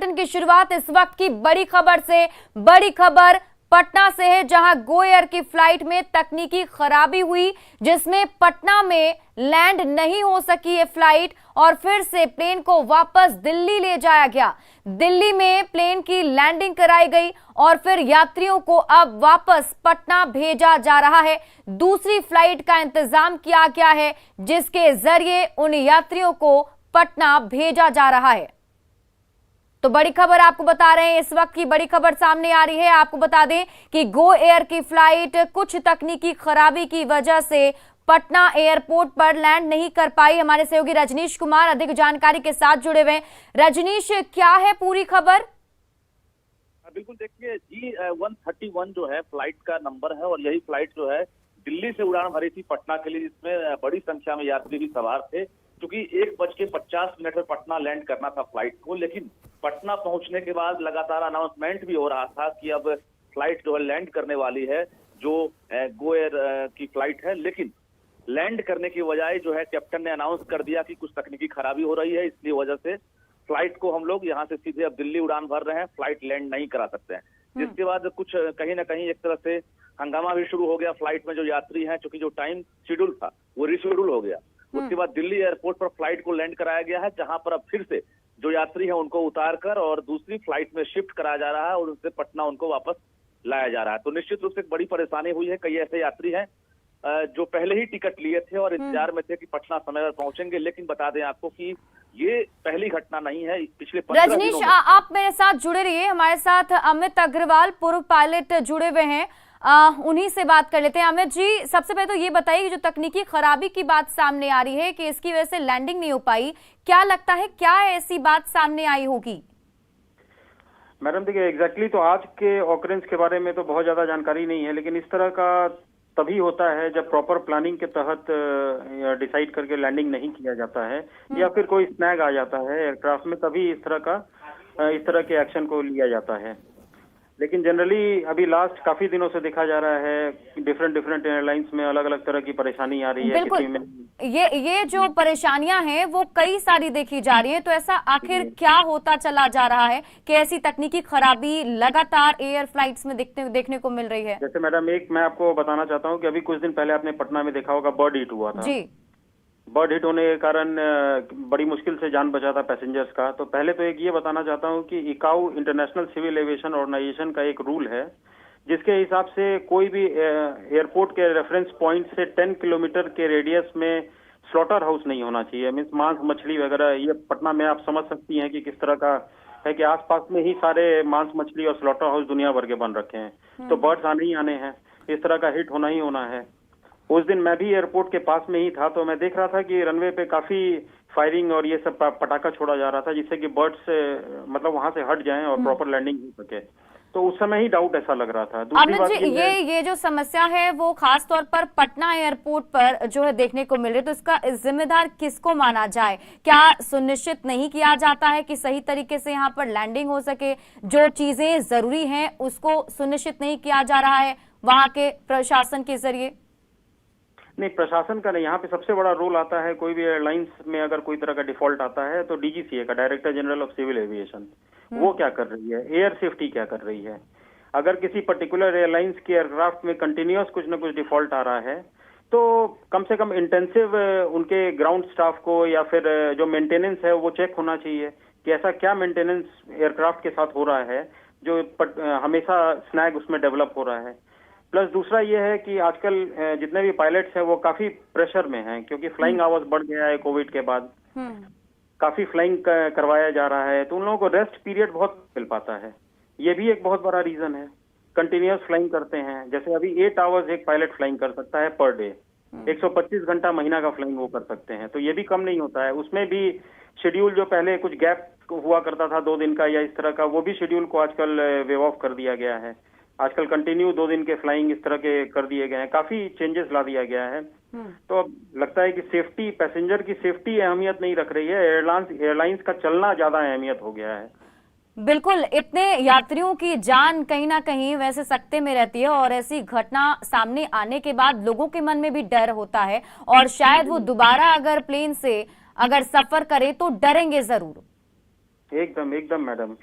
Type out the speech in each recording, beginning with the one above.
Bulletin की शुरुआत इस वक्त की बड़ी खबर से। बड़ी खबर पटना से है, जहां गो एयर की फ्लाइट में तकनीकी खराबी हुई, जिसमें पटना में लैंड नहीं हो सकी ये फ्लाइट और फिर से प्लेन को वापस दिल्ली ले जाया गया। दिल्ली में प्लेन की लैंडिंग कराई गई और फिर यात्रियों को अब वापस पटना भेजा जा रहा है। दूसरी फ्लाइट का इंतजाम किया गया है, जिसके जरिए उन यात्रियों को पटना भेजा जा रहा है। तो बड़ी खबर आपको बता रहे हैं, इस वक्त की बड़ी खबर सामने आ रही है। आपको बता दें कि गो एयर की फ्लाइट कुछ तकनीकी खराबी की वजह से पटना एयरपोर्ट पर लैंड नहीं कर पाई। हमारे सहयोगी रजनीश कुमार अधिक जानकारी के साथ जुड़े हुए हैं। रजनीश, क्या है पूरी खबर? बिल्कुल, देखिए G131 जो है फ्लाइट का नंबर है और यही फ्लाइट जो है दिल्ली से उड़ान भरी थी पटना के लिए, जिसमें बड़ी संख्या में यात्री भी सवार थे। क्योंकि 1:50 पर पटना लैंड करना था फ्लाइट को, लेकिन पटना पहुंचने के बाद लगातार अनाउंसमेंट भी हो रहा था कि अब फ्लाइट जो है लैंड करने वाली है, जो गो एयर की फ्लाइट है। लेकिन लैंड करने की बजाय जो है कैप्टन ने अनाउंस कर दिया कि कुछ तकनीकी खराबी हो रही है, इसलिए वजह से फ्लाइट को हम लोग यहाँ से सीधे अब दिल्ली उड़ान भर रहे हैं, फ्लाइट लैंड नहीं करा सकते हैं। जिसके बाद कुछ कहीं ना कहीं एक तरह से हंगामा भी शुरू हो गया फ्लाइट में जो यात्री हैं, क्योंकि जो टाइम शेड्यूल था वो रिशेड्यूल हो गया। उसके बाद दिल्ली एयरपोर्ट पर फ्लाइट को लैंड कराया गया है, जहां पर अब फिर से जो यात्री हैं उनको उतार कर और दूसरी फ्लाइट में शिफ्ट कराया जा रहा है और उससे पटना उनको वापस लाया जा रहा है। तो निश्चित रूप से एक बड़ी परेशानी हुई है। कई ऐसे यात्री हैं जो पहले ही टिकट लिए थे और इंतजार में थे कि पटना समय पर पहुंचेंगे, लेकिन बता दें आपको कि ये पहली घटना नहीं है। पिछले 15 दिनों में रजनीश, आप मेरे साथ जुड़े रहिए। हमारे साथ अमित अग्रवाल, पूर्व पायलट, जुड़े हुए हैं। उन्हीं से बात कर लेते हैं। अमित जी, सबसे पहले तो ये बताइए कि जो तकनीकी खराबी की बात सामने आ रही है कि इसकी वजह से लैंडिंग नहीं हो पाई, क्या लगता है क्या ऐसी बात सामने आई होगी? मैडम देखिए, एग्जैक्टली तो आज के ऑकरेंस के बारे में तो बहुत ज्यादा जानकारी नहीं है, लेकिन इस तरह का तभी होता है जब प्रॉपर प्लानिंग के तहत डिसाइड करके लैंडिंग नहीं किया जाता है या फिर कोई स्नैग आ जाता है एयरक्राफ्ट में, तभी इस तरह के एक्शन को लिया जाता है। लेकिन जनरली अभी लास्ट काफी दिनों से देखा जा रहा है कि डिफरेंट एयरलाइंस में अलग अलग तरह की परेशानी आ रही है। किसी में ये जो परेशानियां हैं वो कई सारी देखी जा रही है। तो ऐसा आखिर क्या होता चला जा रहा है कि ऐसी तकनीकी खराबी लगातार एयर फ्लाइट्स में देखने को मिल रही है? जैसे मैडम, एक मैं आपको बताना चाहता हूँ कि अभी कुछ दिन पहले आपने पटना में देखा होगा बर्ड हिट हुआ था जी। बर्ड हिट होने के कारण बड़ी मुश्किल से जान बचा था पैसेंजर्स का। तो पहले तो एक ये बताना चाहता हूँ कि इकाऊ इंटरनेशनल सिविल एविएशन ऑर्गेनाइजेशन का एक रूल है, जिसके हिसाब से कोई भी एयरपोर्ट के रेफरेंस पॉइंट से 10 किलोमीटर के रेडियस में स्लॉटर हाउस नहीं होना चाहिए। मीन्स मांस मछली वगैरह, ये पटना में आप समझ सकती हैं कि किस तरह का है कि आसपास में ही सारे मांस मछली और स्लॉटर हाउस दुनिया भर के बन रखे हैं। तो बर्ड्स आने ही आने हैं, इस तरह का हिट होना ही होना है। उस दिन मैं भी एयरपोर्ट के पास में ही था, तो मैं देख रहा था कि रनवे पे काफी फायरिंग और ये सब पटाखा छोड़ा जा रहा था, जिससे कि बर्ड्स मतलब वहां से हट जाएं और प्रॉपर लैंडिंग हो सके। तो उस समय ही डाउट ऐसा लग रहा था। अमित जी, ये जो समस्या है वो खास तौर पर पटना एयरपोर्ट पर जो है देखने को मिल रही है, तो इसका जिम्मेदार किसको माना जाए? क्या सुनिश्चित नहीं किया जाता है कि सही तरीके से यहाँ पर लैंडिंग हो सके? जो चीजें जरूरी हैं उसको सुनिश्चित नहीं किया जा रहा है वहां के प्रशासन के जरिए? नहीं, प्रशासन का नहीं, यहाँ पे सबसे बड़ा रोल आता है कोई भी एयरलाइंस में अगर कोई तरह का डिफॉल्ट आता है तो डीजीसीए का, director general of civil aviation, वो क्या कर रही है, एयर सेफ्टी क्या कर रही है। अगर किसी पर्टिकुलर एयरलाइंस के एयरक्राफ्ट में कंटिन्यूअस कुछ न कुछ डिफॉल्ट आ रहा है तो कम से कम इंटेंसिव उनके ग्राउंड स्टाफ को या फिर जो मेंटेनेंस है वो चेक होना चाहिए कि ऐसा क्या मेंटेनेंस एयरक्राफ्ट के साथ हो रहा है जो हमेशा स्नैग उसमें डेवलप हो रहा है। प्लस दूसरा ये है कि आजकल जितने भी पायलट्स हैं वो काफी प्रेशर में हैं, क्योंकि फ्लाइंग आवर्स बढ़ गया है कोविड के बाद, काफी फ्लाइंग करवाया जा रहा है, तो उन लोगों को रेस्ट पीरियड बहुत मिल पाता है। ये भी एक बहुत बड़ा रीजन है। कंटिन्यूअस फ्लाइंग करते हैं, जैसे अभी 8 आवर्स एक पायलट फ्लाइंग कर सकता है पर डे, 125 घंटा महीना का फ्लाइंग वो कर सकते हैं, तो ये भी कम नहीं होता है। उसमें भी शेड्यूल जो पहले कुछ गैप हुआ करता था 2 दिन का या इस तरह का, वो भी शेड्यूल को आजकल वेव ऑफ कर दिया गया है। आजकल कंटिन्यू 2 दिन के फ्लाइंग इस तरह के कर दिए गए हैं, काफी चेंजेस ला दिया गया है। तो अब लगता है कि सेफ्टी, पैसेंजर की सेफ्टी अहमियत नहीं रख रही है, एयरलाइंस का चलना ज्यादा अहमियत हो गया है। बिल्कुल, इतने यात्रियों की जान कहीं ना कहीं वैसे सकते में रहती है और ऐसी घटना सामने आने के बाद लोगों के मन में भी डर होता है और शायद वो दोबारा अगर प्लेन से अगर सफर करे तो डरेंगे जरूर। एकदम एकदम मैडम,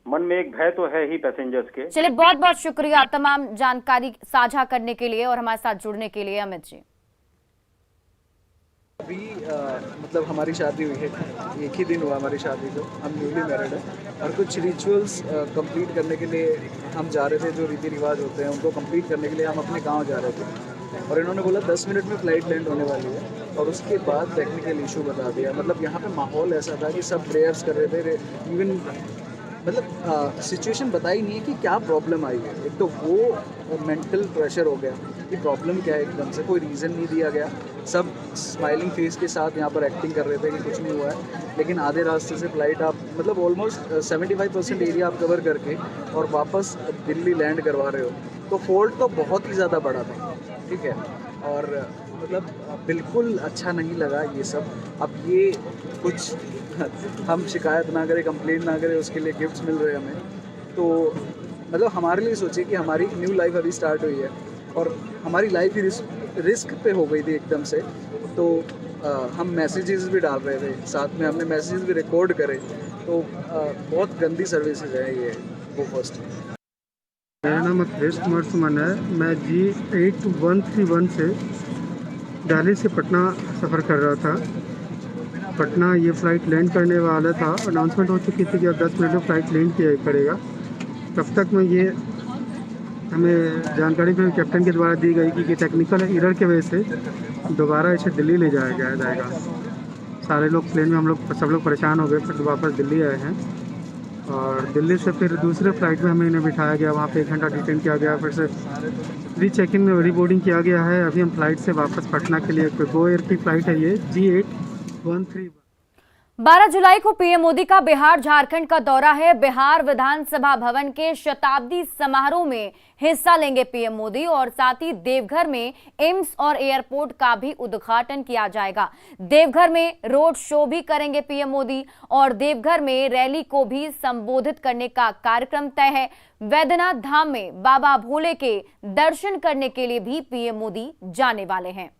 मन में एक भय तो है ही पैसेंजर्स के। चलिए, बहुत बहुत शुक्रिया तमाम जानकारी साझा करने के लिए और हमारे साथ जुड़ने के लिए अमित जी। अभी मतलब हमारी शादी हुई है, एक ही दिन हुआ हमारी शादी को, हम न्यूली मैरिड हैं और कुछ रिचुअल्स कंप्लीट करने के लिए हम जा रहे थे। जो रीति रिवाज होते हैं उनको कंप्लीट करने के लिए हम अपने गांव जा रहे थे और इन्होंने बोला 10 मिनट में फ़्लाइट लैंड होने वाली है और उसके बाद टेक्निकल इशू बता दिया। मतलब यहाँ पे माहौल ऐसा था कि सब प्रेयर्स कर रहे थे, इवन मतलब सिचुएशन बताई नहीं है कि क्या प्रॉब्लम आई है। एक तो वो मेंटल प्रेशर हो गया कि प्रॉब्लम क्या है, एकदम से कोई रीज़न नहीं दिया गया। सब स्माइलिंग फेस के साथ यहाँ पर एक्टिंग कर रहे थे कि कुछ नहीं हुआ है, लेकिन आधे रास्ते से फ़्लाइट आप मतलब ऑलमोस्ट 75% एरिया आप कवर करके और वापस दिल्ली लैंड करवा रहे हो, तो फॉल्ट तो बहुत ही ज़्यादा बड़ा था, ठीक है। और मतलब बिल्कुल अच्छा नहीं लगा ये सब। अब ये कुछ हम शिकायत ना करें, कंप्लेंट ना करें, उसके लिए गिफ्ट्स मिल रहे हैं हमें, तो मतलब हमारे लिए सोचिए कि हमारी न्यू लाइफ अभी स्टार्ट हुई है और हमारी लाइफ ही रिस्क पे हो गई थी एकदम से। तो हम मैसेजेस भी डाल रहे थे, साथ में हमने मैसेजेस भी रिकॉर्ड करे, तो बहुत गंदी सर्विसेज है ये वो फर्स्ट। मेरा नाम अखिलेश कुमार सुमन है। मैं G8131 से दिल्ली से पटना सफ़र कर रहा था। पटना ये फ़्लाइट लैंड करने वाला था, अनाउंसमेंट हो चुकी थी कि अब 10 मिनट में फ़्लाइट लैंड किया करेगा। तब तक में ये हमें जानकारी फिर कैप्टन के द्वारा दी गई कि टेक्निकल एरर की वजह से दोबारा इसे दिल्ली ले जाया जाएगा। सारे लोग प्लेन में सब लोग परेशान हो गए, फिर वापस दिल्ली आए हैं और दिल्ली से फिर दूसरे फ़्लाइट में हमें इन्हें बिठाया गया। वहाँ पे 1 घंटा डिटेन किया गया, फिर से री चेकिंग में रीबोर्डिंग किया गया है। अभी हम फ़्लाइट से वापस पटना के लिए, गो एयर की फ़्लाइट है ये G8131। 12 जुलाई को पीएम मोदी का बिहार झारखंड का दौरा है। बिहार विधानसभा भवन के शताब्दी समारोह में हिस्सा लेंगे पीएम मोदी और साथ ही देवघर में एम्स और एयरपोर्ट का भी उद्घाटन किया जाएगा। देवघर में रोड शो भी करेंगे पीएम मोदी और देवघर में रैली को भी संबोधित करने का कार्यक्रम तय है। वैद्यनाथ धाम में बाबा भोले के दर्शन करने के लिए भी पीएम मोदी जाने वाले हैं।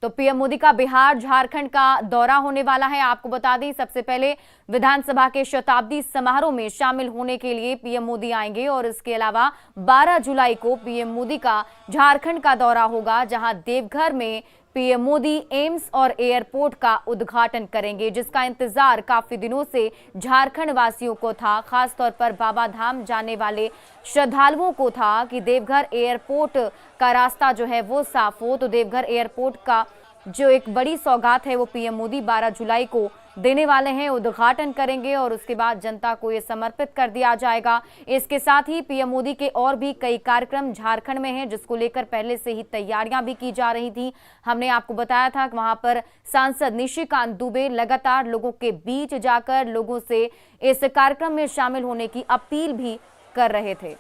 तो पीएम मोदी का बिहार झारखंड का दौरा होने वाला है। आपको बता दें, सबसे पहले विधानसभा के शताब्दी समारोह में शामिल होने के लिए पीएम मोदी आएंगे और इसके अलावा 12 जुलाई को पीएम मोदी का झारखंड का दौरा होगा, जहां देवघर में पीएम मोदी एम्स और एयरपोर्ट का उद्घाटन करेंगे, जिसका इंतजार काफी दिनों से झारखंड वासियों को था। खासतौर पर बाबा धाम जाने वाले श्रद्धालुओं को था कि देवघर एयरपोर्ट का रास्ता जो है वो साफ हो। तो देवघर एयरपोर्ट का जो एक बड़ी सौगात है वो पीएम मोदी 12 जुलाई को देने वाले हैं, उद्घाटन करेंगे और उसके बाद जनता को ये समर्पित कर दिया जाएगा। इसके साथ ही पीएम मोदी के और भी कई कार्यक्रम झारखंड में हैं, जिसको लेकर पहले से ही तैयारियां भी की जा रही थी। हमने आपको बताया था कि वहां पर सांसद निशिकांत दुबे लगातार लोगों के बीच जाकर लोगों से इस कार्यक्रम में शामिल होने की अपील भी कर रहे थे।